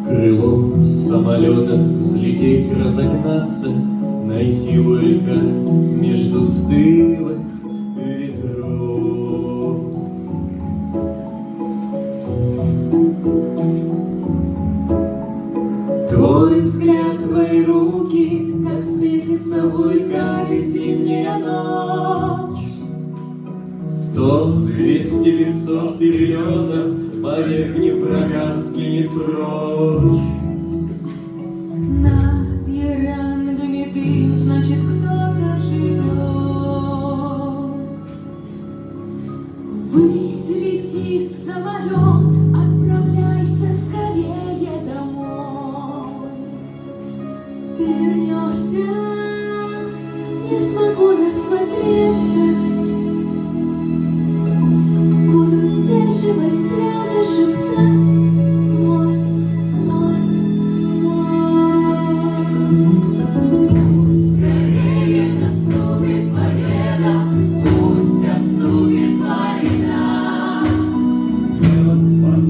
Крыло самолета взлететь, разогнаться, найти только между стылых ветров. Твой взгляд, твои руки, как светится в вулкане зимняя ночь. 100, 200, 500 перелетов повергни врага, скинет прочь. Над ярангами дым, значит, кто-то живет. Ввысь летит самолет, отправляйся скорее домой. Ты вернешься, не смогу насмотреться